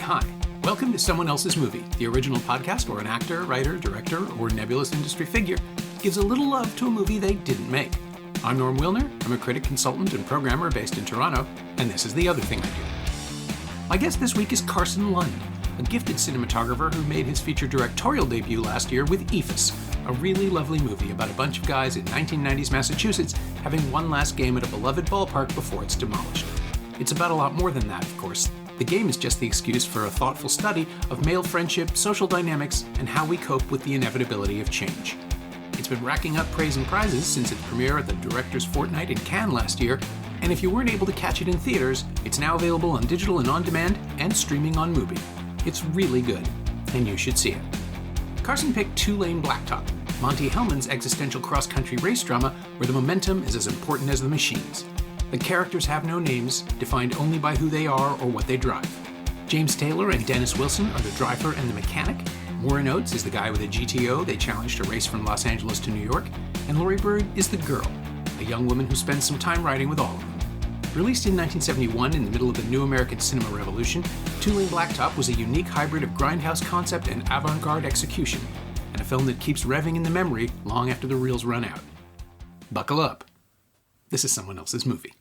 hi. Welcome to Someone Else's Movie, the original podcast where an actor, writer, director, or nebulous industry figure gives a little love to a movie they didn't make. I'm Norm Wilner. I'm a critic, consultant, and programmer based in Toronto, and this is The Other Thing I Do. My guest this week is Carson Lund, a gifted cinematographer who made his feature directorial debut last year with Eephus, a really lovely movie about a bunch of guys in 1990s Massachusetts having one last game at a beloved ballpark before it's demolished. It's about a lot more than that, of course. The game is just the excuse for a thoughtful study of male friendship, social dynamics, and how we cope with the inevitability of change. It's been racking up praise and prizes since its premiere at the Directors' Fortnight in Cannes last year, and if you weren't able to catch it in theaters, it's now available on digital and on-demand, and streaming on Mubi. It's really good, and you should see it. Carson picked Two-Lane Blacktop, Monte Hellman's existential cross-country race drama where the momentum is as important as the machines. The characters have no names, defined only by who they are or what they drive. James Taylor and Dennis Wilson are the driver and the mechanic. Warren Oates is the guy with a GTO they challenge to race from Los Angeles to New York. And Laurie Bird is the girl, a young woman who spends some time riding with all of them. Released in 1971 in the middle of the new American cinema revolution, Two-Lane Blacktop was a unique hybrid of grindhouse concept and avant-garde execution, and a film that keeps revving in the memory long after the reels run out. Buckle up. This is Someone Else's Movie.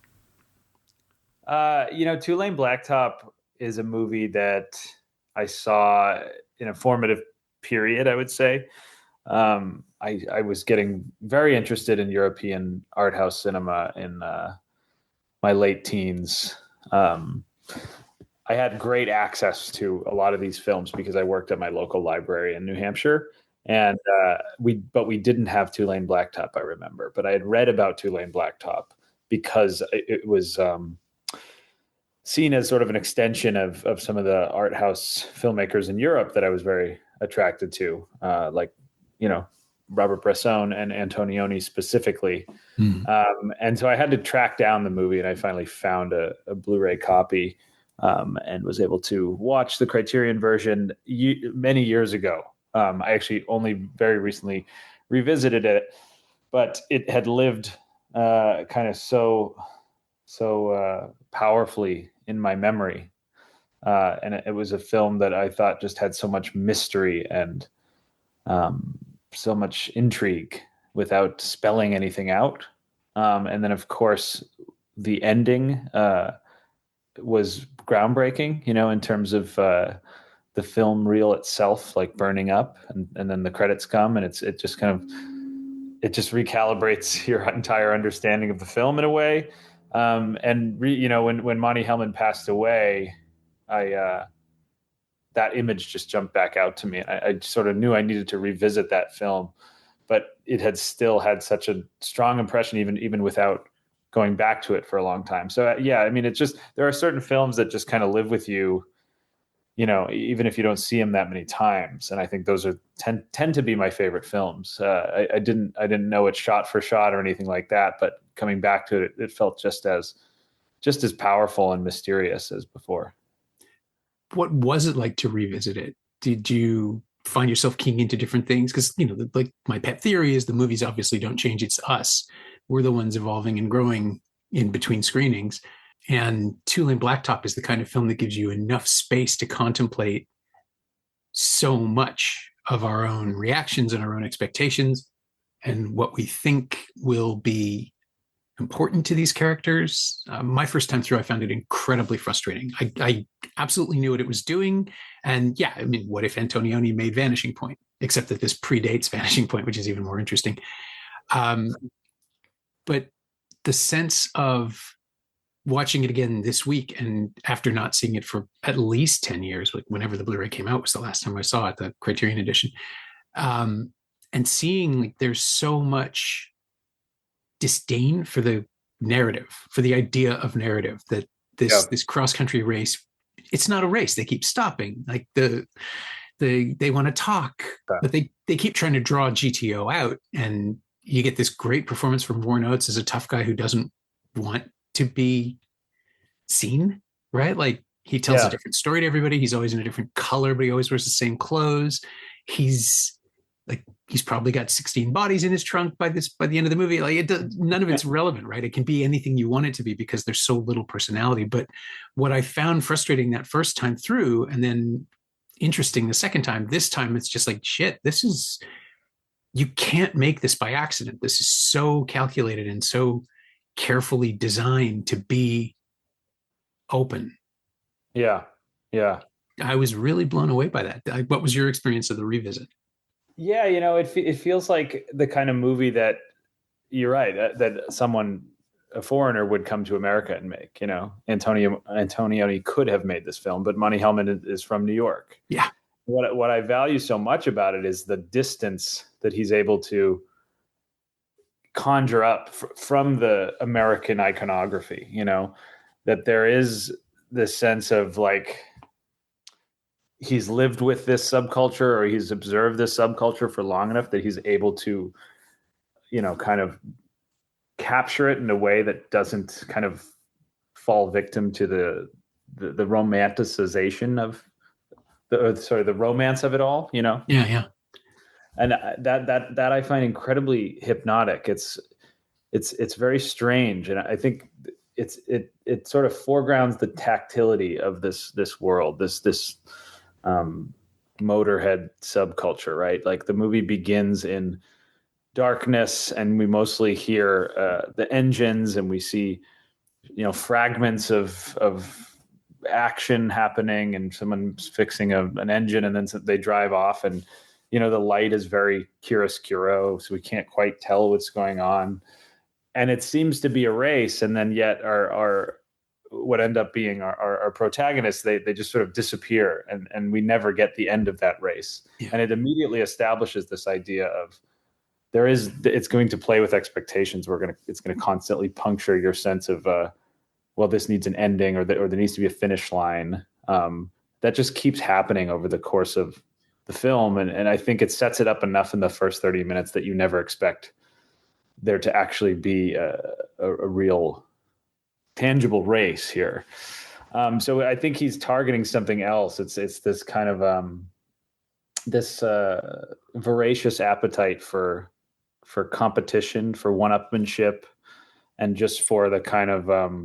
Two-Lane Blacktop is a movie that I saw in a formative period, I would say. I was getting very interested in European art house cinema in my late teens. I had great access to a lot of these films because I worked at my local library in New Hampshire. And we didn't have Two-Lane Blacktop, I remember. But I had read about Two-Lane Blacktop because it was seen as sort of an extension of some of the art house filmmakers in Europe that I was very attracted to, Robert Bresson and Antonioni specifically. And so I had to track down the movie, and I finally found a Blu-ray copy and was able to watch the Criterion version many years ago. I actually only very recently revisited it, but it had lived kind of so powerfully in my memory. And it was a film that I thought just had so much mystery and so much intrigue without spelling anything out. And then, of course, the ending was groundbreaking, in terms of the film reel itself, like burning up, and then the credits come, and it just recalibrates your entire understanding of the film in a way. When Monte Hellman passed away, that image just jumped back out to me. I sort of knew I needed to revisit that film, but it had still had such a strong impression, even without going back to it for a long time. So it's just, there are certain films that just kind of live with you, even if you don't see them that many times. And I think those tend to be my favorite films. I didn't know it shot for shot or anything like that, but coming back to it, it felt just as powerful and mysterious as before. What was it like to revisit it? Did you find yourself keying into different things? Because, like my pet theory is the movies obviously don't change. It's us. We're the ones evolving and growing in between screenings. And Two-Lane Blacktop is the kind of film that gives you enough space to contemplate so much of our own reactions and our own expectations and what we think will be important to these characters. My first time through, I found it incredibly frustrating. I absolutely knew what it was doing. And what if Antonioni made Vanishing Point? Except that this predates Vanishing Point, which is even more interesting. But the sense of watching it again this week, and after not seeing it for at least 10 years, like whenever the Blu-ray came out was the last time I saw it, the Criterion edition, and seeing like there's so much disdain for the narrative, for the idea of narrative, that this cross-country race, it's not a race. They keep stopping. Like they want to talk, but they keep trying to draw GTO out, and you get this great performance from Warren Oates as a tough guy who doesn't want to be seen, right? Like he tells a different story to everybody. He's always in a different color, but he always wears the same clothes. He's like he's probably got 16 bodies in his trunk by the end of the movie. Like none of it's relevant, right? It can be anything you want it to be because there's so little personality. But what I found frustrating that first time through, and then interesting the second time, this time it's just like, shit, you can't make this by accident. This is so calculated and so carefully designed to be open. Yeah. I was really blown away by that. What was your experience of the revisit? Yeah, it feels like the kind of movie that you're right, that a foreigner would come to America and make. Antonioni could have made this film, but Monte Hellman is from New York. Yeah. What I value so much about it is the distance that he's able to conjure up from the American iconography. That there is this sense of like he's lived with this subculture or he's observed this subculture for long enough that he's able to, kind of capture it in a way that doesn't kind of fall victim to the romanticization of the romance of it all, Yeah. And that I find incredibly hypnotic. It's very strange. And I think it sort of foregrounds the tactility of this world, this motorhead subculture, right? Like the movie begins in darkness and we mostly hear the engines and we see, fragments of action happening and someone's fixing an engine and then they drive off and, the light is very chiaroscuro, so we can't quite tell what's going on. And it seems to be a race. And then yet our what end up being our protagonists, they just sort of disappear and we never get the end of that race. Yeah. And it immediately establishes this idea of it's going to play with expectations. It's going to constantly puncture your sense of, this needs an ending or there needs to be a finish line. That just keeps happening over the course of the film. And I think it sets it up enough in the first 30 minutes that you never expect there to actually be a real tangible race here. So I think he's targeting something else. It's this kind of this voracious appetite for competition, for one-upmanship, and just for the kind of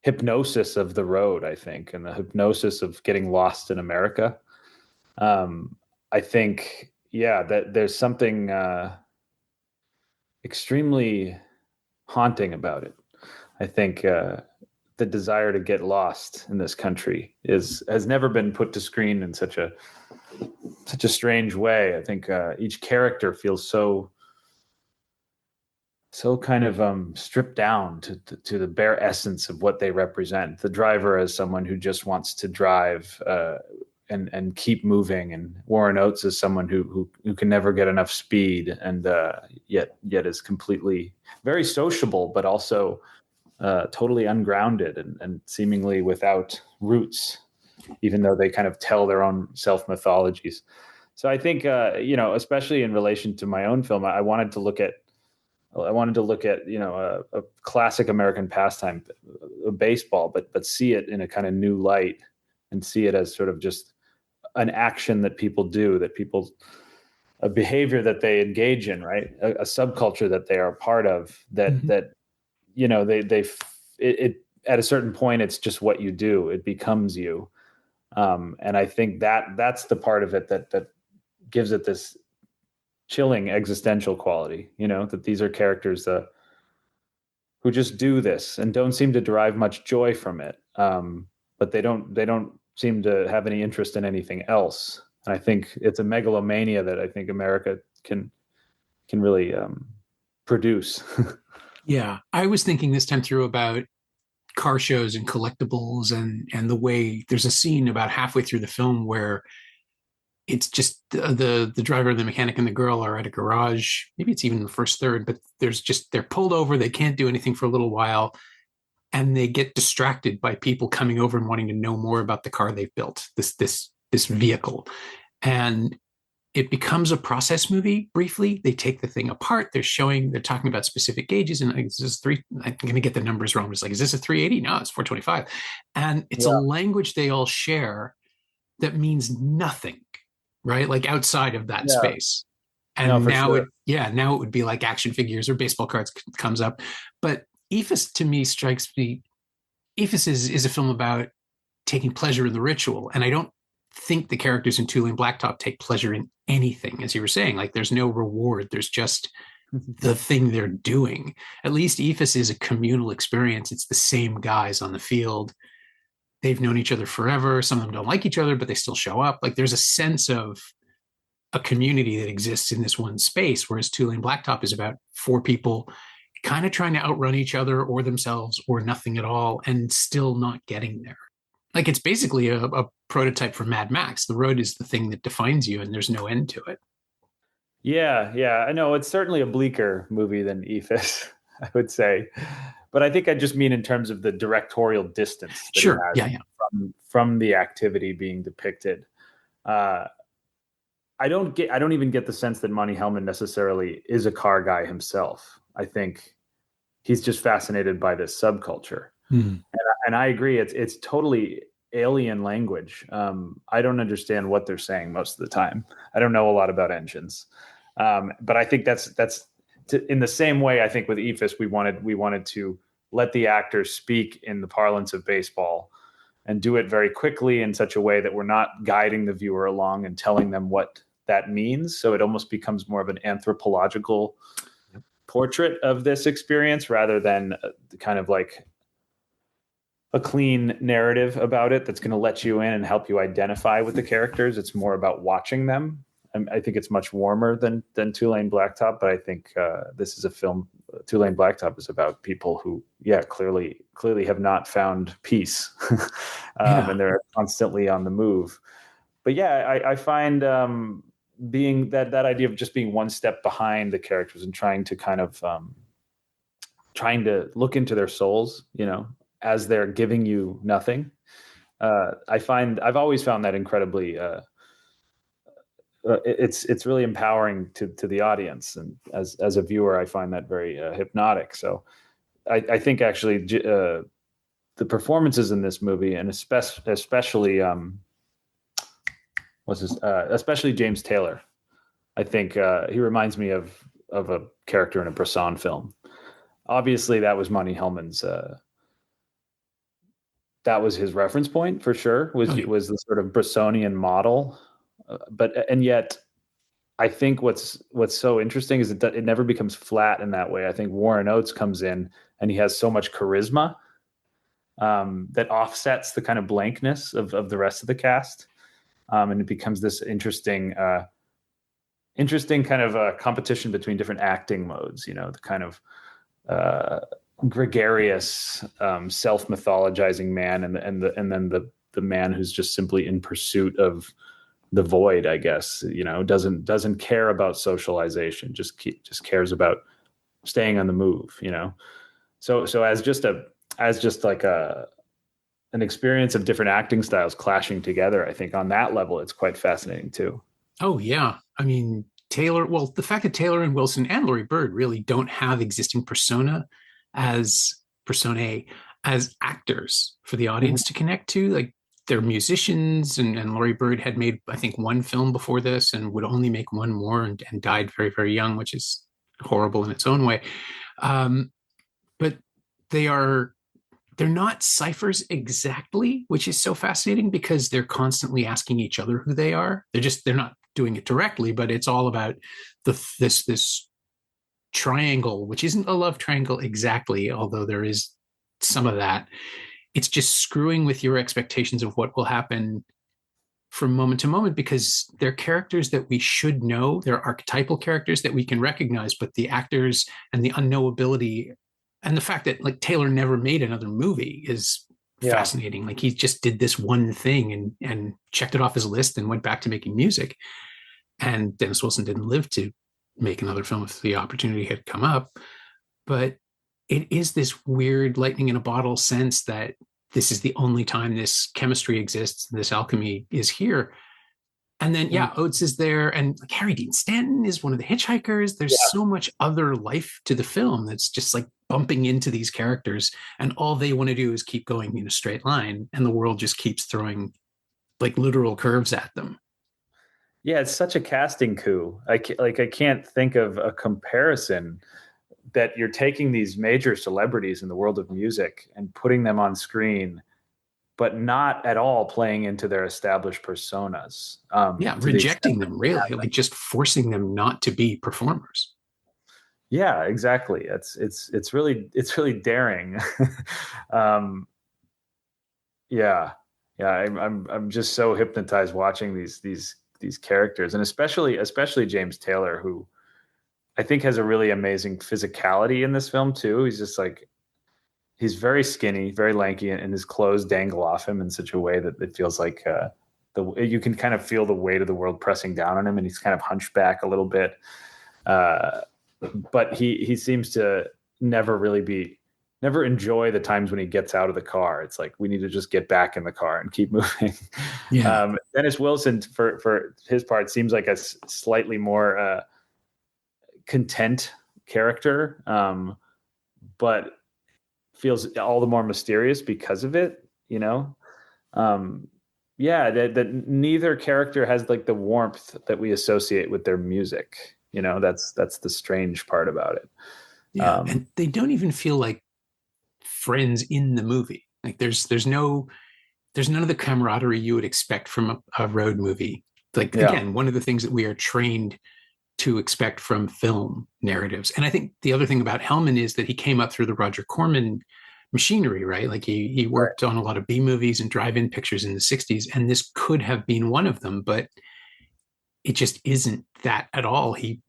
hypnosis of the road, I think, and the hypnosis of getting lost in America. I think, that there's something extremely haunting about it. I think the desire to get lost in this country has never been put to screen in such a strange way. I think each character feels so kind of stripped down to the bare essence of what they represent. The driver as someone who just wants to drive and keep moving, and Warren Oates is someone who can never get enough speed, and yet is completely very sociable, but also totally ungrounded and seemingly without roots, even though they kind of tell their own self mythologies. So I think especially in relation to my own film, I wanted to look at a classic American pastime, baseball, but see it in a kind of new light and see it as sort of just an action that people do, a behavior that they engage in, right? A subculture that they are a part of, that it at a certain point, it's just what you do. It becomes you. And I think that's the part of it that gives it this chilling existential quality, that these are characters who just do this and don't seem to derive much joy from it. But they don't seem to have any interest in anything else. And I think it's a megalomania that I think America can really produce. Yeah. I was thinking this time through about car shows and collectibles and the way there's a scene about halfway through the film where it's just the driver, the mechanic, and the girl are at a garage. Maybe it's even the first third, but they're pulled over. They can't do anything for a little while. And they get distracted by people coming over and wanting to know more about the car they've built, this vehicle. And it becomes a process movie briefly. They take the thing apart. They're talking about specific gauges. And is this I'm going to get the numbers wrong. It's like, is this a 380? No, it's 425. And it's a language they all share that means nothing right? Like outside of that Yeah. space. No, And for now sure. now it would be like action figures or baseball cards comes up. But Eephus to me strikes me, Eephus is a film about taking pleasure in the ritual. And I don't think the characters in Tulane Blacktop take pleasure in anything, as you were saying. Like there's no reward. There's just the thing they're doing. At least Eephus is a communal experience. It's the same guys on the field. They've known each other forever. Some of them don't like each other, but they still show up. Like there's a sense of a community that exists in this one space, whereas Tulane Blacktop is about four people kind of trying to outrun each other or themselves or nothing at all and still not getting there. Like it's basically a prototype for Mad Max. The road is the thing that defines you and there's no end to it. Yeah, yeah, I know it's certainly a bleaker movie than Eephus, I would say, but I think I just mean in terms of the directorial distance that he Sure. has Yeah. Yeah. from the activity being depicted. Uh, I don't even get the sense that Monte Hellman necessarily is a car guy himself. I think he's just fascinated by this subculture. Mm. And I agree, it's totally alien language. I don't understand what they're saying most of the time. I don't know a lot about engines, but I think that's in the same way. I think with Eephus, we wanted to let the actors speak in the parlance of baseball and do it very quickly in such a way that we're not guiding the viewer along and telling them what that means. So it almost becomes more of an anthropological portrait of this experience rather than kind of like a clean narrative about it that's going to let you in and help you identify with the characters. It's more about watching them. I think it's much warmer than Tulane Blacktop, but I think this is a film. Tulane Blacktop is about people who, clearly have not found peace, and they're constantly on the move. But I find being that idea of just being one step behind the characters and trying to kind of trying to look into their souls, as they're giving you nothing. I've always found that incredibly. It's really empowering to the audience, and as a viewer, I find that very hypnotic. So I think actually the performances in this movie, and especially especially James Taylor, I think he reminds me of a character in a Bresson film. Obviously, that was Monte Hellman's. That was his reference point for sure. Was the sort of Bressonian model, and yet, I think what's so interesting is that it never becomes flat in that way. I think Warren Oates comes in and he has so much charisma that offsets the kind of blankness of the rest of the cast, and it becomes this interesting kind of a competition between different acting modes. The kind of gregarious, self-mythologizing man, and then the man who's just simply in pursuit of the void, I guess. Doesn't care about socialization, just cares about staying on the move. So as just like an experience of different acting styles clashing together, I think on that level it's quite fascinating too. Oh yeah, I mean Taylor. Well, the fact that Taylor and Wilson and Laurie Bird really don't have existing personae as actors for the audience to connect to. Like they're musicians, and Laurie Bird had made, I think, one film before this and would only make one more and died very, very young, which is horrible in its own way. But they're not ciphers exactly, which is so fascinating because they're constantly asking each other who they are. They're not doing it directly, but it's all about this triangle, which isn't a love triangle exactly, although there is some of that. It's just screwing with your expectations of what will happen from moment to moment, because they're characters that we should know. They're archetypal characters that we can recognize, but the actors and the unknowability and the fact that like Taylor never made another movie is fascinating. Like he just did this one thing and checked it off his list and went back to making music. And Dennis Wilson didn't live to make another film if the opportunity had come up. But it is this weird lightning in a bottle sense that this is the only time this chemistry exists, this alchemy is here. And then, Oates is there, and like Harry Dean Stanton is one of the hitchhikers. There's so much other life to the film that's just like bumping into these characters, and all they want to do is keep going in a straight line, and the world just keeps throwing like literal curves at them. Yeah, it's such a casting coup. I can't think of a comparison that you're taking these major celebrities in the world of music and putting them on screen, but not at all playing into their established personas. Yeah, To the extent, rejecting them really, like just forcing them not to be performers. yeah, exactly. It's really daring. um, yeah, yeah. I'm just so hypnotized watching these characters, and especially James Taylor, who I think has a really amazing physicality in this film too. He's just like he's very skinny, very lanky, and his clothes dangle off him in such a way that it feels like you can kind of feel the weight of the world pressing down on him, and he's kind of hunchback a little bit. Uh, but he seems to never really be never enjoy the times when he gets out of the car. It's like we need to just get back in the car and keep moving. Yeah. Dennis Wilson, for his part, seems like a slightly more content character, but feels all the more mysterious because of it. You know, um, yeah, that neither character has like the warmth that we associate with their music. You know, that's the strange part about it. Yeah. Um, And they don't even feel like friends in the movie. Like there's none of the camaraderie you would expect from a road movie. Like yeah, again, one of the things that we are trained to expect from film narratives. And I think the other thing about Hellman is that he came up through the Roger Corman machinery, right? Like he right. worked on a lot of B movies and drive-in pictures in the 60s, and this could have been one of them, but it just isn't that at all. He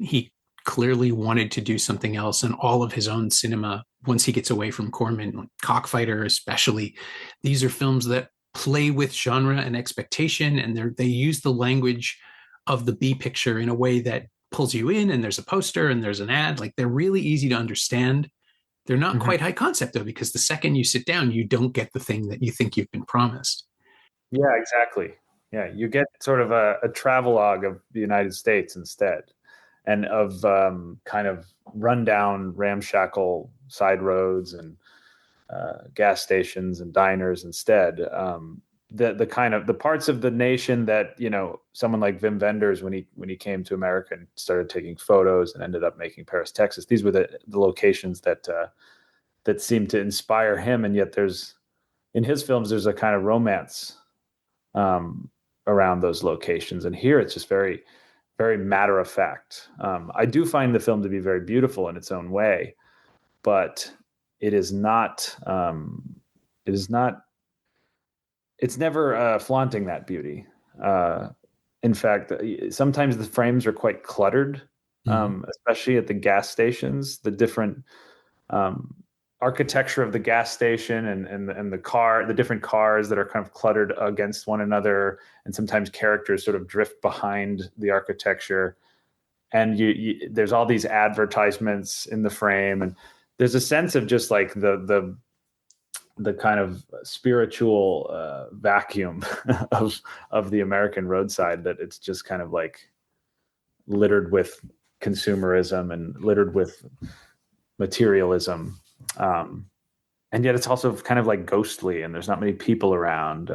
clearly wanted to do something else, and all of his own cinema, once he gets away from Corman, like Cockfighter especially, these are films that play with genre and expectation, and they use the language of the B picture in a way that pulls you in, and there's a poster and there's an ad. Like they're really easy to understand. They're not Mhm. quite high concept though, because the second you sit down, you don't get the thing that you think you've been promised. Yeah, exactly. Yeah, you get sort of a travelogue of the United States instead, and of kind of rundown, ramshackle side roads and gas stations and diners instead. The kind of the parts of the nation that someone like Wim Wenders when he came to America and started taking photos and ended up making Paris, Texas. These were the locations that seemed to inspire him, and yet there's in his films there's a kind of romance um, around those locations. And here it's just very, very matter of fact. I do find the film to be very beautiful in its own way, but it is not. It is not. It's never flaunting that beauty. Uh, in fact, sometimes the frames are quite cluttered, Mm-hmm. especially at the gas stations. The different um, architecture of the gas station and the different cars that are kind of cluttered against one another, and sometimes characters sort of drift behind the architecture. And there's all these advertisements in the frame, and there's a sense of just like the kind of spiritual vacuum of the American roadside, that it's just kind of like littered with consumerism and littered with materialism. Um, and yet it's also kind of like ghostly, and there's not many people around.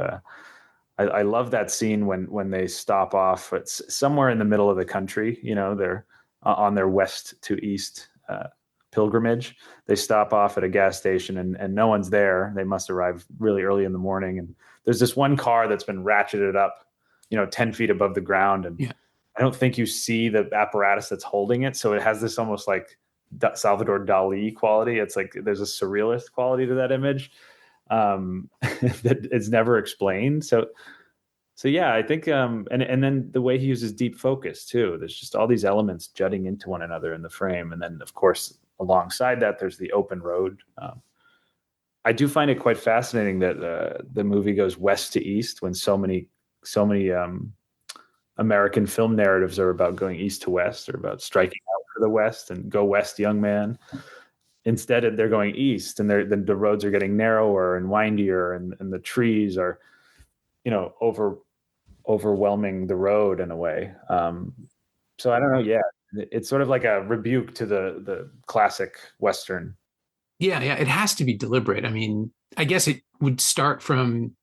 I love that scene when they stop off. It's somewhere in the middle of the country. They're on their west to east pilgrimage. They stop off at a gas station, and no one's there. They must arrive really early in the morning. And there's this one car that's been ratcheted up, 10 feet above the ground. And Yeah. I don't think you see the apparatus that's holding it. So it has this almost like Salvador Dali quality. It's like there's a surrealist quality to that image that is never explained. So yeah, I think and then the way he uses deep focus too. There's just all these elements jutting into one another in the frame, and then of course alongside that there's the open road. I do find it quite fascinating that the movie goes west to east when so many American film narratives are about going east to west, or about striking out for the west and go west, young man. Instead, they're going east, and the roads are getting narrower and windier, and the trees are, overwhelming the road in a way. So I don't know. Yeah, it's sort of like a rebuke to the classic Western. Yeah, yeah, it has to be deliberate. I mean, I guess it would start from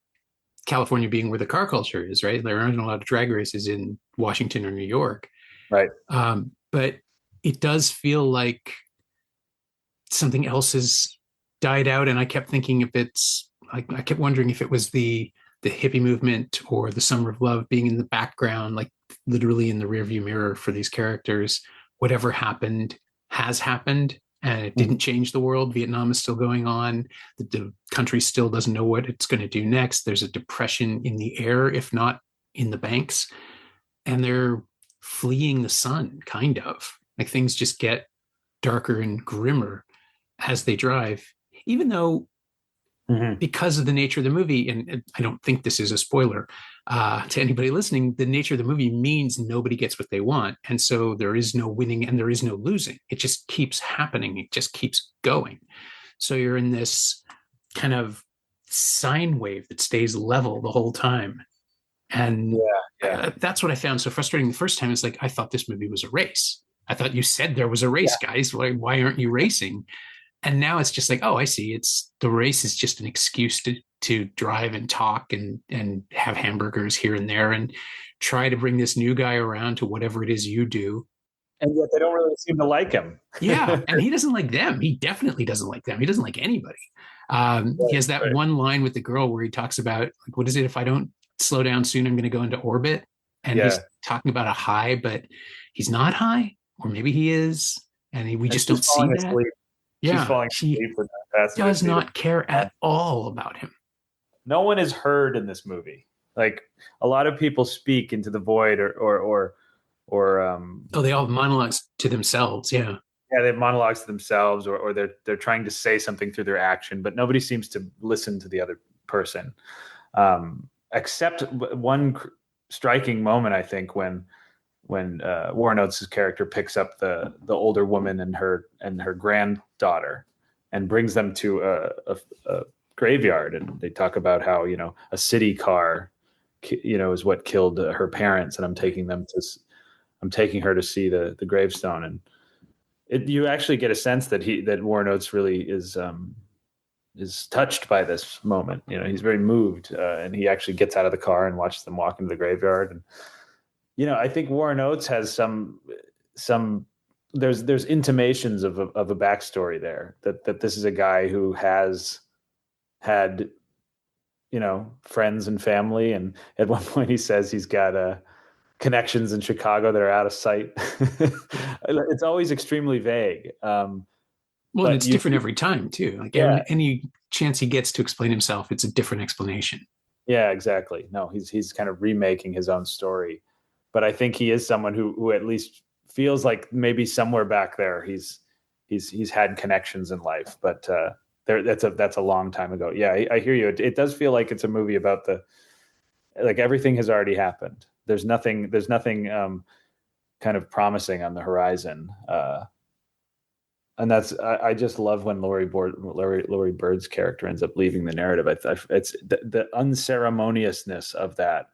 California being where the car culture is, right? There aren't a lot of drag races in Washington or New York. Right. But it does feel like something else has died out. And I kept thinking if it's, I kept wondering if it was the hippie movement or the Summer of Love being in the background, like literally in the rearview mirror for these characters. Whatever happened has happened, and it didn't change the world. Vietnam is still going on. The country still doesn't know what it's going to do next. There's a depression in the air, if not in the banks. And they're fleeing the sun, kind of. Like things just get darker and grimmer as they drive, even though because of the nature of the movie, and I don't think this is a spoiler to anybody listening, the nature of the movie means nobody gets what they want. And so there is no winning and there is no losing. It just keeps happening. It just keeps going. So you're in this kind of sine wave that stays level the whole time. And that's what I found so frustrating the first time. It's like, I thought this movie was a race. I thought you said there was a race, guys. Why aren't you racing? And now it's just like, oh, I see. It's the race is just an excuse to drive and talk and have hamburgers here and there and try to bring this new guy around to whatever it is you do. And yet they don't really seem to like him. Yeah. And he doesn't like them. He definitely doesn't like them. He doesn't like anybody. He has that one line with the girl where he talks about, like, what is it? If I don't slow down soon, I'm going to go into orbit. And he's talking about a high, but he's not high, or maybe he is. And we just don't see that. Asleep. Yeah, she does not care at all about him. No one is heard in this movie. Like, a lot of people speak into the void, or they all have monologues to themselves. Yeah, they have monologues to themselves, or they're trying to say something through their action, but nobody seems to listen to the other person, except one striking moment, I think, when Warren Oates' character picks up the older woman and her granddaughter and brings them to a graveyard, and they talk about how, a city car, is what killed her parents, and I'm taking her to see the gravestone, and you actually get a sense that Warren Oates really is touched by this moment. He's very moved, and he actually gets out of the car and watches them walk into the graveyard. And I think Warren Oates has some there's intimations of a backstory there, that this is a guy who has had, friends and family. And at one point he says he's got connections in Chicago that are out of sight. It's always extremely vague. And it's different every time too. Like any chance he gets to explain himself, it's a different explanation. Yeah, exactly. No, he's kind of remaking his own story. But I think he is someone who at least feels like maybe somewhere back there he's had connections in life. But that's a long time ago. Yeah, I hear you. It does feel like it's a movie about like everything has already happened. There's nothing kind of promising on the horizon. And I just love when Laurie Bird's character ends up leaving the narrative. It's the unceremoniousness of that.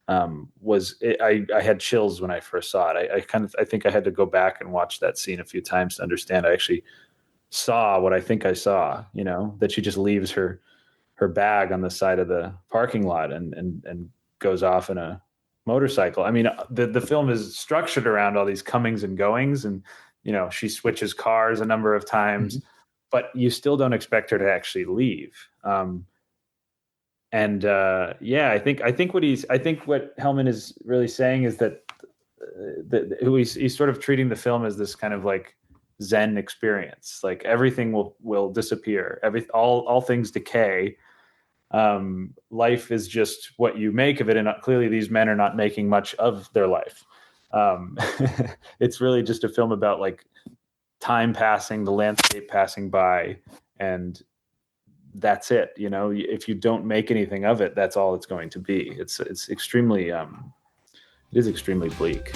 I had chills when I first saw it. I think I had to go back and watch that scene a few times to understand. I actually saw what I think I saw, that she just leaves her bag on the side of the parking lot and goes off in a motorcycle. I mean, the film is structured around all these comings and goings, and she switches cars a number of times, but you still don't expect her to actually leave. I think what Hellman is really saying is that he's sort of treating the film as this kind of like Zen experience. Like everything will disappear. All things decay. Life is just what you make of it, and clearly these men are not making much of their life. It's really just a film about like time passing, the landscape passing by, and that's it. If you don't make anything of it, that's all it's going to be. It's extremely it is extremely bleak.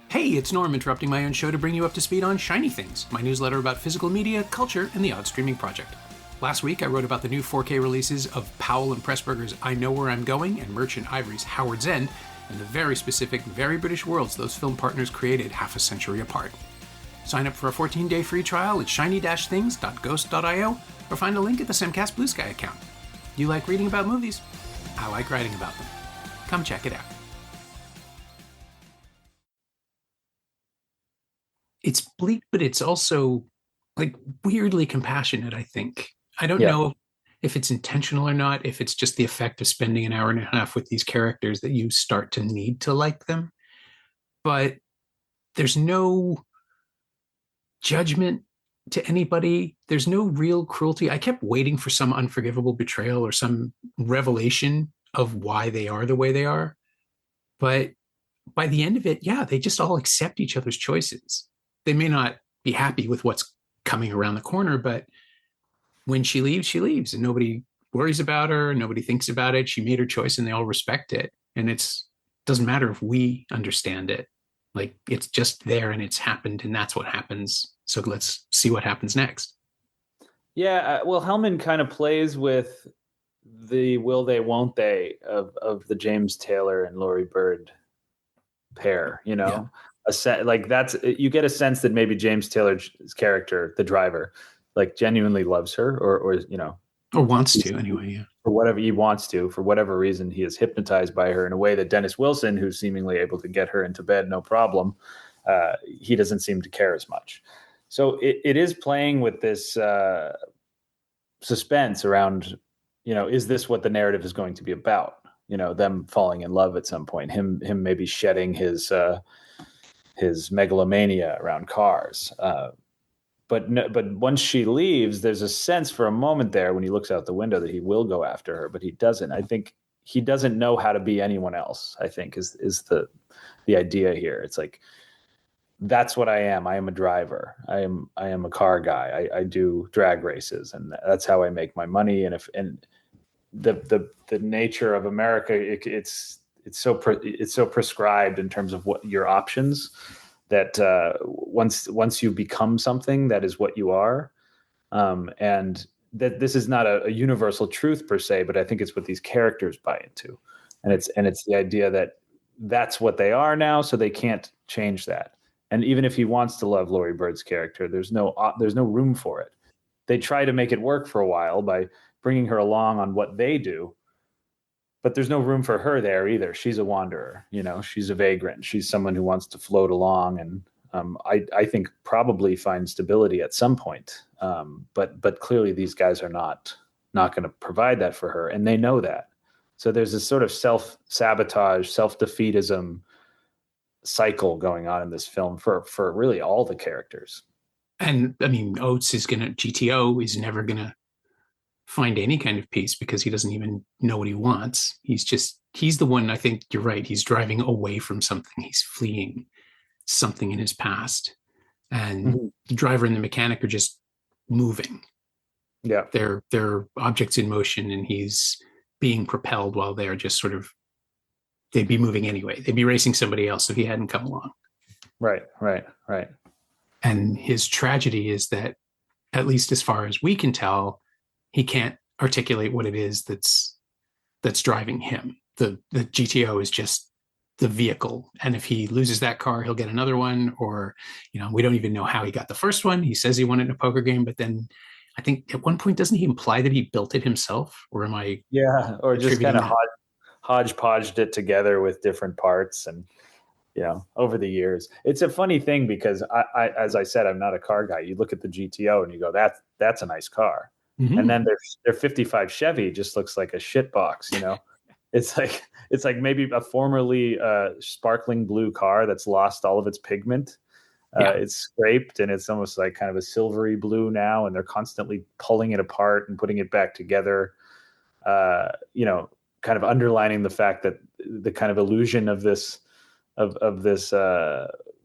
Hey, it's Norm interrupting my own show to bring you up to speed on Shiny Things, my newsletter about physical media, culture, and the odd streaming project. Last week, I wrote about the new 4K releases of Powell and Pressburger's I Know Where I'm Going and Merchant Ivory's Howard's End, and the very specific, very British worlds those film partners created half a century apart. Sign up for a 14-day free trial at shiny-things.ghost.io or find a link at the Semcast Blue Sky account. You like reading about movies? I like writing about them. Come check it out. It's bleak, but it's also like weirdly compassionate, I think. I don't know if it's intentional or not, if it's just the effect of spending an hour and a half with these characters that you start to need to like them. But there's no judgment to anybody. There's no real cruelty. I kept waiting for some unforgivable betrayal or some revelation of why they are the way they are. But by the end of it, they just all accept each other's choices. They may not be happy with what's coming around the corner, but when she leaves and nobody worries about her, nobody thinks about it. She made her choice and they all respect it. And doesn't matter if we understand it. Like, it's just there and it's happened and that's what happens. So let's see what happens next. Yeah. Well, Hellman kind of plays with the will they, won't they of the James Taylor and Laurie Bird pair, you know, you get a sense that maybe James Taylor's character, the driver, like genuinely loves her or, you know, or wants to anyway. Yeah. For whatever he wants to, for whatever reason, he is hypnotized by her in a way that Dennis Wilson, who's seemingly able to get her into bed, no problem. He doesn't seem to care as much. So it is playing with this suspense around, you know, is this what the narrative is going to be about? You know, them falling in love at some point, him maybe shedding his megalomania around cars. But once she leaves, there's a sense for a moment there when he looks out the window that he will go after her, but he doesn't. I think he doesn't know how to be anyone else, I think is the idea here. It's like, that's what I am. I am a driver. I am a car guy. I do drag races, and that's how I make my money. And the nature of America, it's so prescribed in terms of what your options, that once you become something, that is what you are. And that this is not a universal truth per se, but I think it's what these characters buy into. And it's the idea that that's what they are now, so they can't change that. And even if he wants to love Laurie Bird's character, there's no room for it. They try to make it work for a while by bringing her along on what they do, but there's no room for her there either. She's a wanderer, you know, she's a vagrant. She's someone who wants to float along and I think probably find stability at some point. But clearly these guys are not going to provide that for her, and they know that. So there's this sort of self-sabotage, self-defeatism cycle going on in this film for really all the characters. And I mean, GTO is never gonna find any kind of peace because he doesn't even know what he wants. He's the one, I think you're right, he's driving away from something. He's fleeing something in his past. And the driver and the mechanic are just moving. Yeah. They're objects in motion, and he's being propelled while they're just sort of, they'd be moving anyway. They'd be racing somebody else if he hadn't come along. Right. And his tragedy is that, at least as far as we can tell, he can't articulate what it is that's driving him. The GTO is just the vehicle. And if he loses that car, he'll get another one, or, you know, we don't even know how he got the first one. He says he won it in a poker game, but then I think at one point, doesn't he imply that he built it himself? Or am I? Yeah. Or just kind of hodgepodged it together with different parts. And, you know, over the years, it's a funny thing because I as I said, I'm not a car guy. You look at the GTO and you go, that's a nice car. Mm-hmm. And then their 55 Chevy just looks like a shit box, you know. It's like maybe a formerly sparkling blue car that's lost all of its pigment. It's scraped and it's almost like kind of a silvery blue now, and they're constantly pulling it apart and putting it back together. You know, kind of underlining the fact that the kind of illusion of this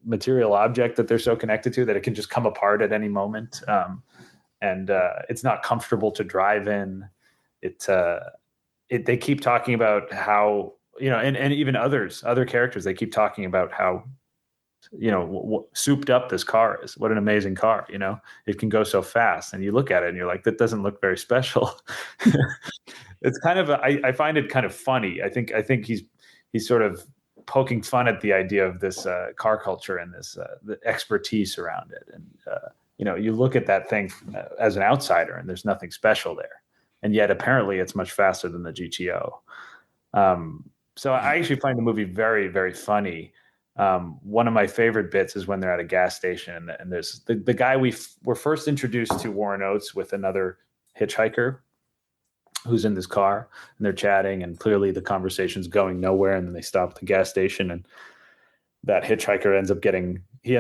material object that they're so connected to, that it can just come apart at any moment. And it's not comfortable to drive in. They keep talking about how, you know, and even other characters, they keep talking about how, you know, souped up this car is. What an amazing car, you know, it can go so fast. And you look at it and you're like, that doesn't look very special. It's kind of, I find it kind of funny. I think he's sort of poking fun at the idea of this car culture and this the expertise around it. And you look at that thing as an outsider, and there's nothing special there, and yet apparently it's much faster than the GTO. So I actually find the movie very, very funny. One of my favorite bits is when they're at a gas station, and there's the guy we were first introduced to, Warren Oates, with another hitchhiker who's in this car, and they're chatting, and clearly the conversation's going nowhere. And then they stop at the gas station, and that hitchhiker ends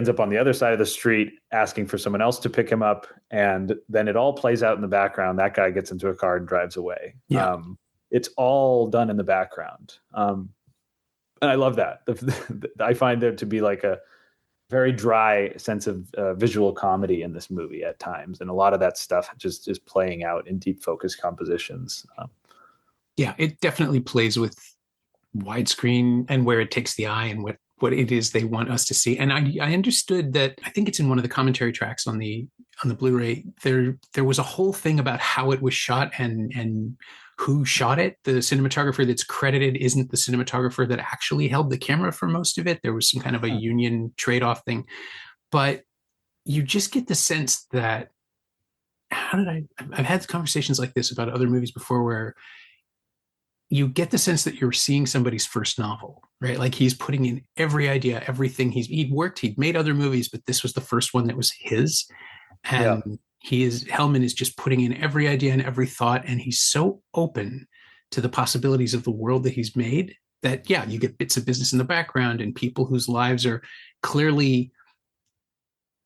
up on the other side of the street asking for someone else to pick him up. And then it all plays out in the background. That guy gets into a car and drives away. Yeah. It's all done in the background. And I love that. I find there to be like a very dry sense of visual comedy in this movie at times. And a lot of that stuff just is playing out in deep focus compositions. Yeah, it definitely plays with widescreen and where it takes the eye and what it is they want us to see. And I understood that, I think it's in one of the commentary tracks on the Blu-ray, there was a whole thing about how it was shot and who shot it. The cinematographer that's credited isn't the cinematographer that actually held the camera for most of it. There was some kind of a union trade-off thing. But you just get the sense that, I've had conversations like this about other movies before, where you get the sense that you're seeing somebody's first novel, right? Like he's putting in every idea, everything. He'd made other movies, but this was the first one that was his. And Hellman is just putting in every idea and every thought. And he's so open to the possibilities of the world that he's made that, you get bits of business in the background and people whose lives are clearly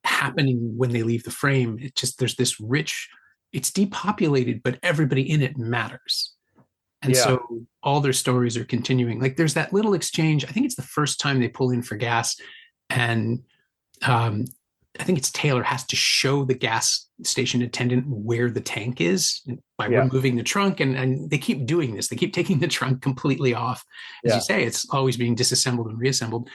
happening when they leave the frame. There's this rich, it's depopulated, but everybody in it matters. And so all their stories are continuing. Like there's that little exchange. I think it's the first time they pull in for gas, and I think it's Taylor has to show the gas station attendant where the tank is by removing the trunk. And they keep doing this. They keep taking the trunk completely off. As you say, it's always being disassembled and reassembled.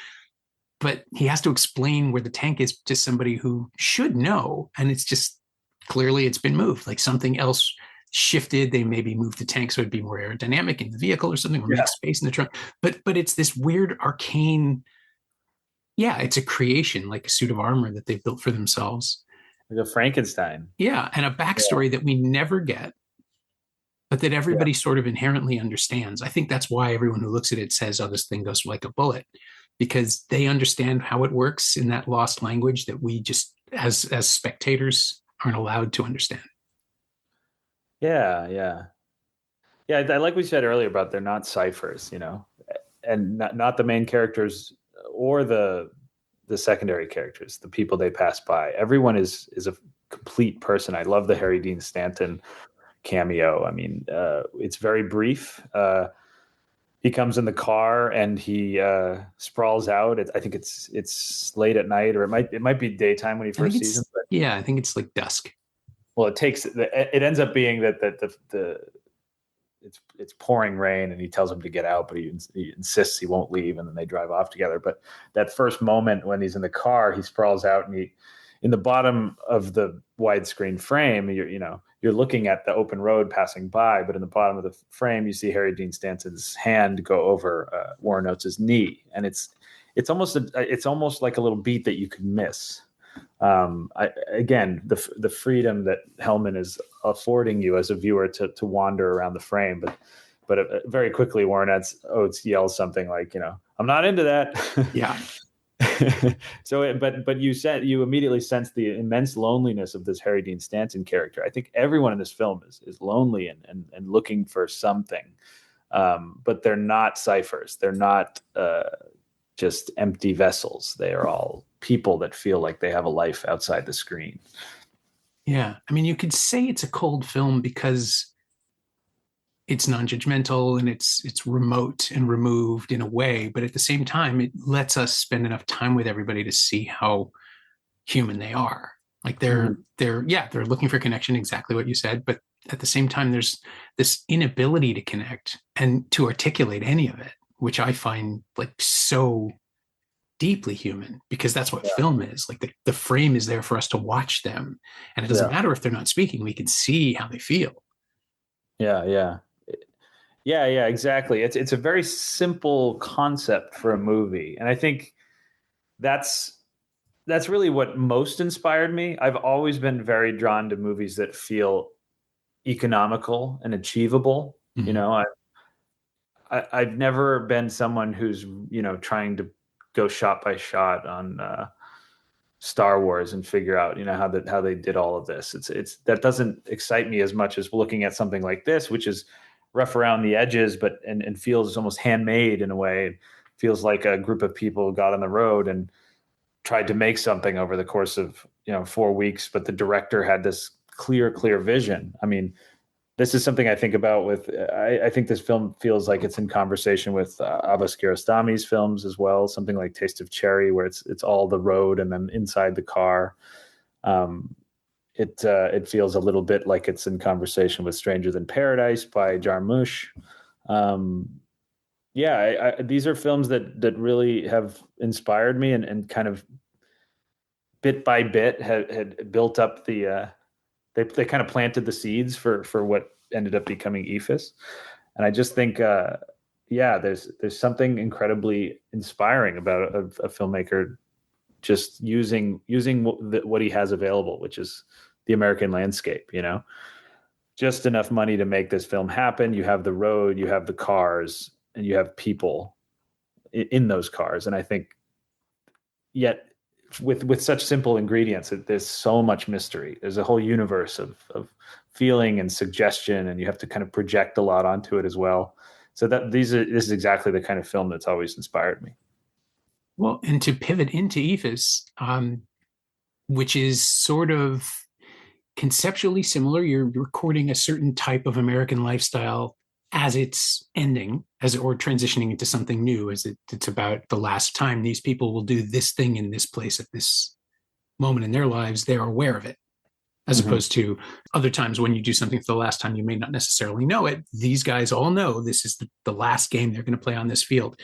But he has to explain where the tank is to somebody who should know. And it's just clearly it's been moved. Like something else shifted. They maybe moved the tank so it'd be more aerodynamic in the vehicle or something, or make space in the trunk. But it's this weird arcane. Yeah, it's a creation, like a suit of armor that they've built for themselves. Like a Frankenstein. Yeah, and a backstory that we never get, but that everybody sort of inherently understands. I think that's why everyone who looks at it says, oh, this thing goes like a bullet, because they understand how it works in that lost language that we just, as spectators, aren't allowed to understand. Yeah. I like we said earlier about they're not ciphers, and not the main characters or the secondary characters, the people they pass by. Everyone is a complete person. I love the Harry Dean Stanton cameo. I mean, it's very brief. He comes in the car and he sprawls out. I think it's late at night, or it might be daytime when he first sees him. But, I think it's like dusk. Well, it ends up being that it's pouring rain, and he tells him to get out, but he insists he won't leave, and then they drive off together. But that first moment when he's in the car, he sprawls out, and in the bottom of the widescreen frame, you're looking at the open road passing by, but in the bottom of the frame, you see Harry Dean Stanton's hand go over Warren Oates' knee, and it's almost like a little beat that you could miss. Again, the freedom that Hellman is affording you as a viewer to wander around the frame, but very quickly Warren Oates yells something like, I'm not into that. Yeah. So, but you immediately sense the immense loneliness of this Harry Dean Stanton character. I think everyone in this film is lonely and looking for something, but they're not ciphers. They're not just empty vessels. They are all people that feel like they have a life outside the screen. Yeah. I mean, you could say it's a cold film because it's non-judgmental and it's remote and removed in a way, but at the same time, it lets us spend enough time with everybody to see how human they are. Like they're looking for connection, exactly what you said, but at the same time, there's this inability to connect and to articulate any of it, which I find like so deeply human, because that's what film is. Like the frame is there for us to watch them, and it doesn't matter if they're not speaking. We can see how they feel. Yeah. Yeah, exactly. It's a very simple concept for a movie, and I think that's that's really what most inspired me. I've always been very drawn to movies that feel economical and achievable. You Mhm. know, I've never been someone who's trying to go shot by shot on Star Wars and figure out how they did all of this. It's that doesn't excite me as much as looking at something like this, which is rough around the edges, but and feels almost handmade in a way. It feels like a group of people got on the road and tried to make something over the course of 4 weeks, but the director had this clear vision. I mean, this is something I think about with. I think this film feels like it's in conversation with Abbas Kiarostami's films as well. Something like Taste of Cherry, where it's all the road and then inside the car. Um, it feels a little bit like it's in conversation with Stranger Than Paradise by Jarmusch. Um, yeah, these are films that really have inspired me and kind of bit by bit had built up they kind of planted the seeds for what ended up becoming Eephus. And I just think, yeah, there's something incredibly inspiring about a filmmaker just using what he has available, which is the American landscape. Just enough money to make this film happen. You have the road, you have the cars, and you have people in those cars. And I think yet with such simple ingredients, there's so much mystery. There's a whole universe of feeling and suggestion, and you have to kind of project a lot onto it as well. So this is exactly the kind of film that's always inspired me. Well, and to pivot into Eephus, which is sort of conceptually similar. You're recording a certain type of American lifestyle as it's ending, as or transitioning into something new, as it's about the last time these people will do this thing in this place at this moment in their lives. They're aware of it, as Mm-hmm. opposed to other times when you do something for the last time, you may not necessarily know it. These guys all know this is the last game they're going to play on this field,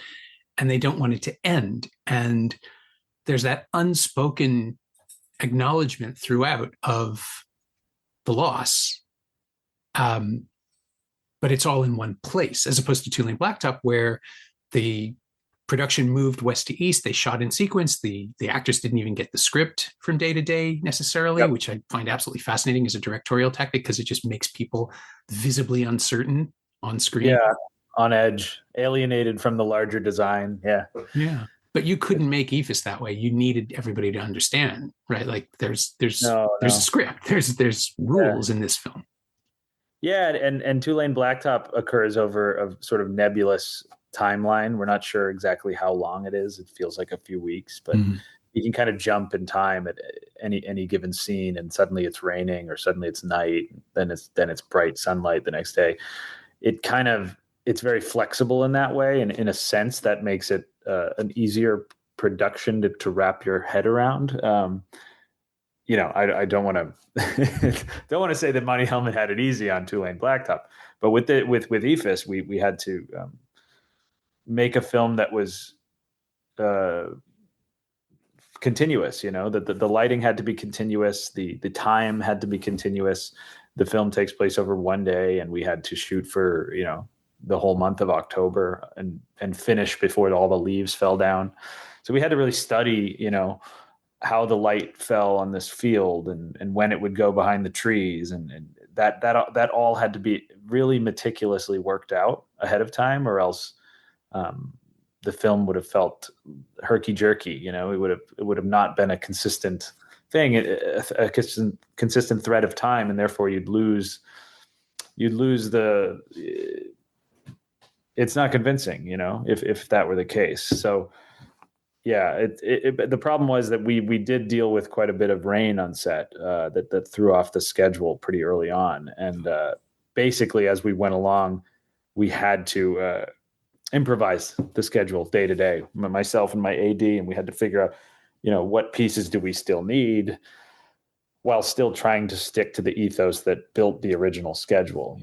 and they don't want it to end. And there's that unspoken acknowledgement throughout of the loss. Um, but it's all in one place, as opposed to Two-Lane Blacktop, where the production moved west to east. They shot in sequence. The actors didn't even get the script from day to day necessarily, Yep. which I find absolutely fascinating as a directorial tactic because it just makes people visibly uncertain on screen. Yeah, on edge, alienated from the larger design. Yeah. Yeah. But you couldn't make Eephus that way. You needed everybody to understand, right? Like No, there's a no. script. There's Yeah. rules in this film. Yeah, and Two-Lane Blacktop occurs over a sort of nebulous timeline. We're not sure exactly how long it is. It feels like a few weeks, but Mm-hmm. you can kind of jump in time at any given scene, and suddenly it's raining, or suddenly it's night, then it's bright sunlight the next day. It's very flexible in that way, and in a sense that makes it an easier production to wrap your head around. I don't want to don't want to say that Monte Hellman had it easy on Two-Lane Blacktop, but with Eephus, we had to make a film that was uh, continuous. That the lighting had to be continuous, the time had to be continuous. The film takes place over one day, and we had to shoot for the whole month of October and finish before all the leaves fell down. So we had to really study, how the light fell on this field and when it would go behind the trees and that all had to be really meticulously worked out ahead of time, or else the film would have felt herky jerky. It would have not been a consistent thing, a consistent thread of time, and therefore you'd lose the. It's not convincing, if that were the case. So yeah, the problem was that we did deal with quite a bit of rain on set that threw off the schedule pretty early on, and basically as we went along, we had to improvise the schedule day to day, myself and my AD, and we had to figure out, what pieces do we still need while still trying to stick to the ethos that built the original schedule,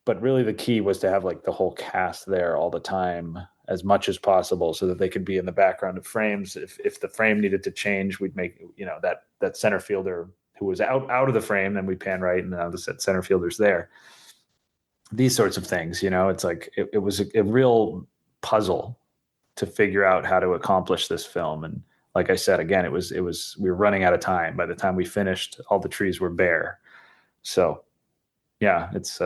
but really the key was to have like the whole cast there all the time as much as possible so that they could be in the background of frames. If the frame needed to change, we'd make, that center fielder who was out of the frame, then we pan right and now the center fielder's there. these sorts of things, it's like it was a real puzzle to figure out how to accomplish this film. And like I said, again, we were running out of time. By the time we finished, all the trees were bare. So yeah, it's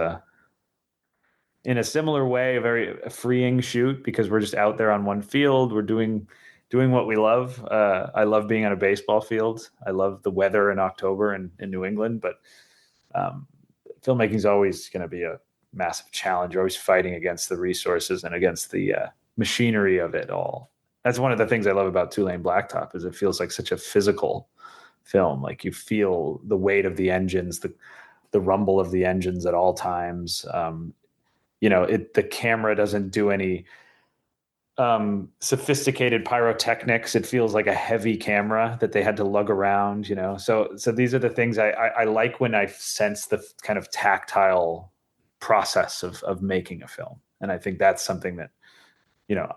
in a similar way, a very freeing shoot, because we're just out there on one field. We're doing what we love. I love being on a baseball field. I love the weather in October in New England, but filmmaking is always going to be a massive challenge. You're always fighting against the resources and against the machinery of it all. That's one of the things I love about Two Lane Blacktop, is it feels like such a physical film. Like you feel the weight of the engines, the rumble of the engines at all times. The camera doesn't do any sophisticated pyrotechnics. It feels like a heavy camera that they had to lug around, So these are the things I like, when I sense the kind of tactile process of making a film. And I think that's something that,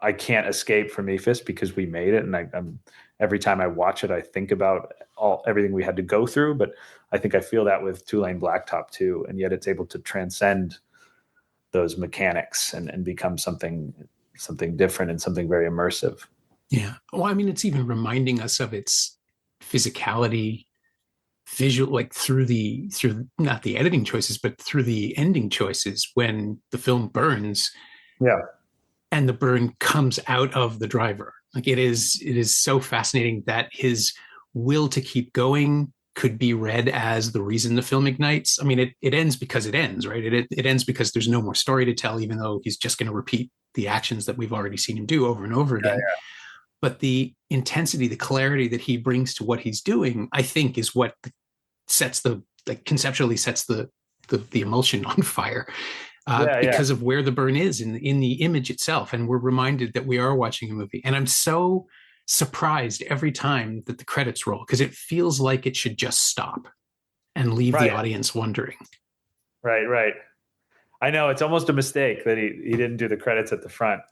I can't escape from Eephus, because we made it. And I'm every time I watch it, I think about everything we had to go through. But I think I feel that with Two Lane Blacktop too. And yet it's able to transcend those mechanics and become something different and something very immersive. Yeah. Well, I mean, it's even reminding us of its physicality, visual, like through not the editing choices, but through the ending choices, when the film burns. Yeah. And the burn comes out of the driver. Like it is so fascinating that his will to keep going could be read as the reason the film ignites. I mean, it ends because it ends, right? It ends because there's no more story to tell, even though he's just going to repeat the actions that we've already seen him do over and over again. Yeah. But the intensity, the clarity that he brings to what he's doing, I think, is what conceptually sets the emulsion on fire. Because of where the burn is in the image itself. And we're reminded that we are watching a movie. And I'm so surprised every time that the credits roll, because it feels like it should just stop and leave the audience wondering. Right. I know, it's almost a mistake that he didn't do the credits at the front.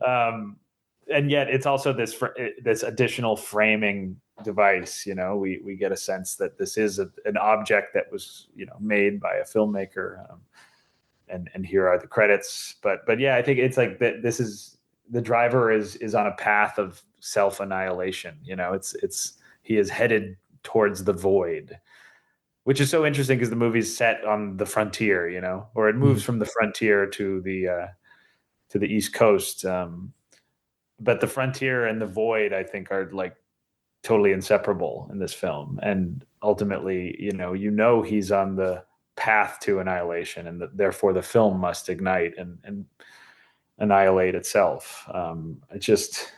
And yet it's also this additional framing device. We get a sense that this is an object that was, made by a filmmaker. And here are the credits. But yeah, I think it's like that. This is, the driver is on a path of self-annihilation. He is headed towards the void, which is so interesting, because the movie's set on the frontier, or it moves from the frontier to the East Coast. But the frontier and the void, I think, are like totally inseparable in this film. And ultimately, he's on the path to annihilation, and therefore the film must ignite and annihilate itself. It's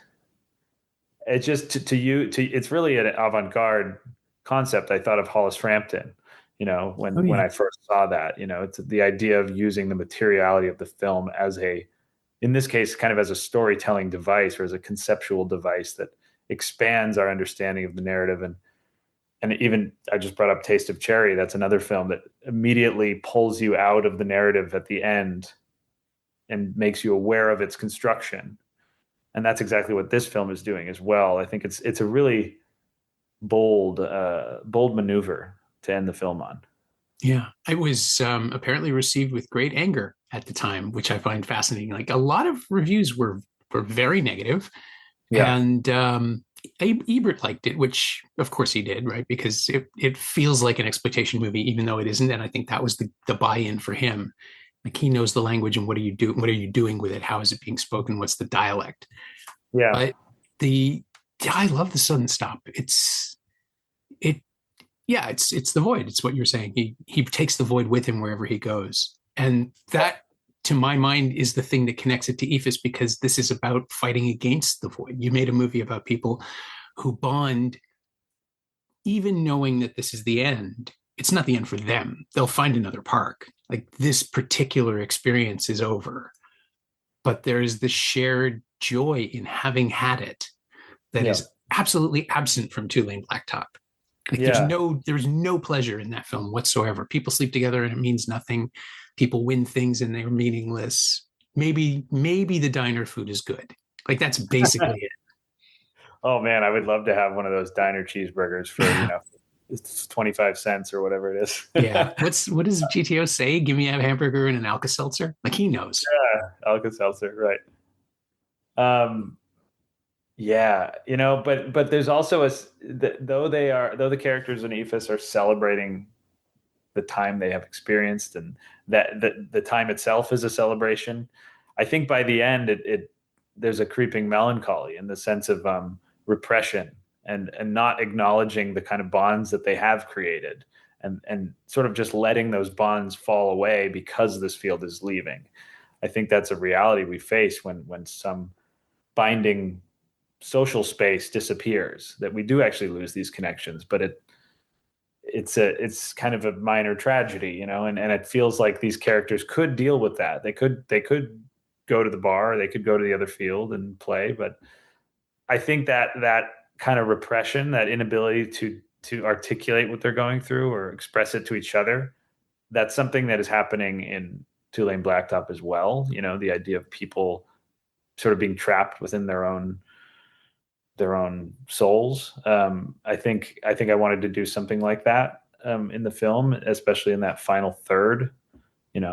really an avant-garde concept. I thought of Hollis Frampton, when I first saw that. It's the idea of using the materiality of the film in this case, kind of as a storytelling device, or as a conceptual device that expands our understanding of the narrative. And even, I just brought up Taste of Cherry. That's another film that immediately pulls you out of the narrative at the end and makes you aware of its construction. And that's exactly what this film is doing as well. I think it's a really bold maneuver to end the film on. Yeah, it was apparently received with great anger at the time, which I find fascinating. Like, a lot of reviews were very negative. Yeah. And Ebert liked it, which of course he did, right? Because it feels like an exploitation movie, even though it isn't. And I think that was the buy-in for him. Like, he knows the language, and what are you doing with it? How is it being spoken? What's the dialect? Yeah. But I love the sudden stop. It's the void. It's what you're saying. He takes the void with him wherever he goes. And that, to my mind, is the thing that connects it to Eephus, because this is about fighting against the void. You made a movie about people who bond, even knowing that this is the end. It's not the end for them. They'll find another park. Like, this particular experience is over. But there's this shared joy in having had it that is absolutely absent from Two Lane Blacktop. Like, there's no pleasure in that film whatsoever. People sleep together and it means nothing. People win things and they're meaningless. Maybe the diner food is good. Like, that's basically it. Oh man, I would love to have one of those diner cheeseburgers for it's 25 cents or whatever it is. Yeah. What does GTO say? Give me a hamburger and an Alka-Seltzer. Like, he knows. Yeah, Alka-Seltzer, right. Yeah, but there's also though the characters in Eephus are celebrating the time they have experienced, and that the time itself is a celebration. I think by the end, there's a creeping melancholy in the sense of repression and not acknowledging the kind of bonds that they have created, and sort of just letting those bonds fall away because this field is leaving. I think that's a reality we face when some binding social space disappears, that we do actually lose these connections, but it's kind of a minor tragedy, and it feels like these characters could deal with that. They could go to the bar, they could go to the other field and play, but I think that kind of repression, that inability to articulate what they're going through or express it to each other, that's something that is happening in Two-Lane Blacktop as well. The idea of people sort of being trapped within their own souls. I think I wanted to do something like that in the film, especially in that final third.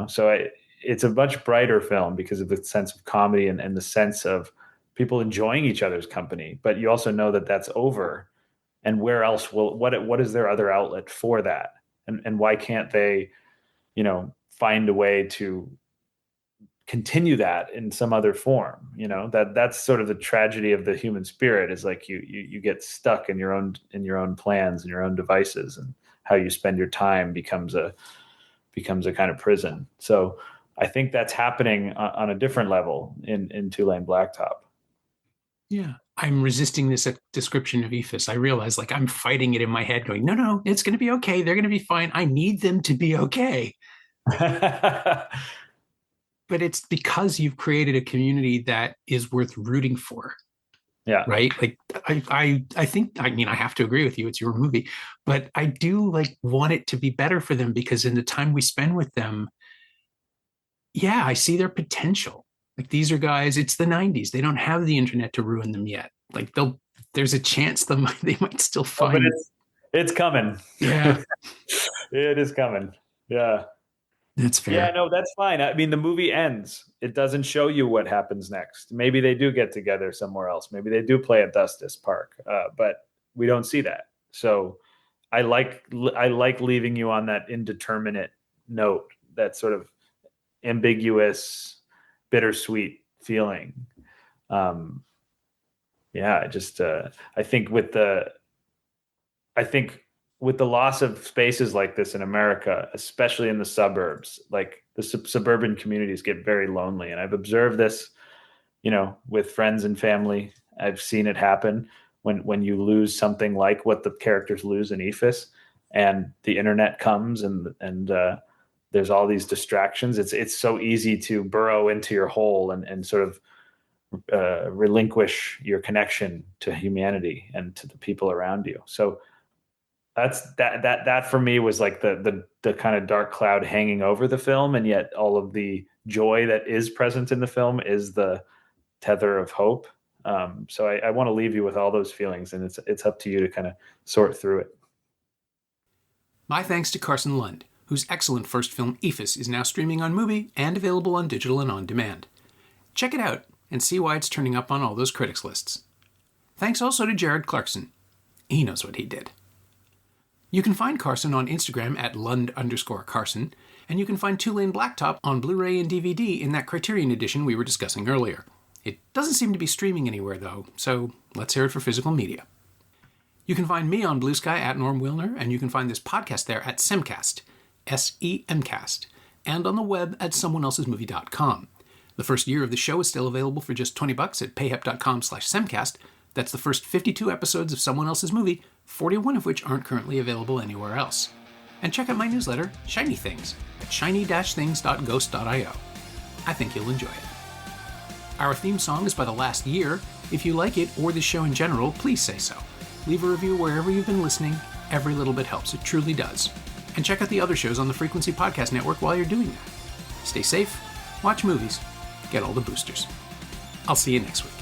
So it's a much brighter film because of the sense of comedy and the sense of people enjoying each other's company. But you also know that that's over, and where else what is their other outlet for that, and why can't they, find a way to continue that in some other form? That's sort of the tragedy of the human spirit, is like you get stuck in your own plans and your own devices, and how you spend your time becomes a kind of prison. So I think that's happening on a different level in Two-Lane Blacktop. Yeah. I'm resisting this description of Eephus. I realize, like, I'm fighting it in my head going, no, it's going to be okay. They're going to be fine. I need them to be okay. But it's because you've created a community that is worth rooting for. Yeah. Right. Like, I think, I have to agree with you. It's your movie, but I do want it to be better for them, because in the time we spend with them, yeah, I see their potential. Like, these are guys, it's the 90s. They don't have the internet to ruin them yet. Like, there's a chance they might still find. But it's coming. Yeah. It is coming. Yeah. That's fair. Yeah, no, that's fine. I mean, the movie ends. It doesn't show you what happens next. Maybe they do get together somewhere else. Maybe they do play at Dustis Park, but we don't see that. So I like leaving you on that indeterminate note, that sort of ambiguous, bittersweet feeling. I think with the loss of spaces like this in America, especially in the suburbs, like the suburban communities get very lonely. And I've observed this, with friends and family. I've seen it happen when you lose something like what the characters lose in Eephus, and the internet comes and there's all these distractions. It's so easy to burrow into your hole and sort of relinquish your connection to humanity and to the people around you. So that for me was like the kind of dark cloud hanging over the film, and yet all of the joy that is present in the film is the tether of hope. So I want to leave you with all those feelings, and it's up to you to kind of sort through it. My thanks to Carson Lund, whose excellent first film Eephus is now streaming on Mubi and available on digital and on demand. Check it out and see why it's turning up on all those critics lists. Thanks also to Jared Clarkson. He knows what he did. You can find Carson on Instagram at Lund_Carson, and you can find Two-Lane Blacktop on Blu-ray and DVD in that Criterion edition we were discussing earlier. It doesn't seem to be streaming anywhere, though, so let's hear it for physical media. You can find me on Blue Sky at Norm Wilner, and you can find this podcast there at Semcast, SEMcast, and on the web at someoneelsesmovie.com. The first year of the show is still available for just $20 at payhip.com/Semcast. That's the first 52 episodes of Someone Else's Movie, 41 of which aren't currently available anywhere else. And check out my newsletter, Shiny Things, at shiny-things.ghost.io. I think you'll enjoy it. Our theme song is by The Last Year. If you like it, or the show in general, please say so. Leave a review wherever you've been listening. Every little bit helps, it truly does. And check out the other shows on the Frequency Podcast Network while you're doing that. Stay safe, watch movies, get all the boosters. I'll see you next week.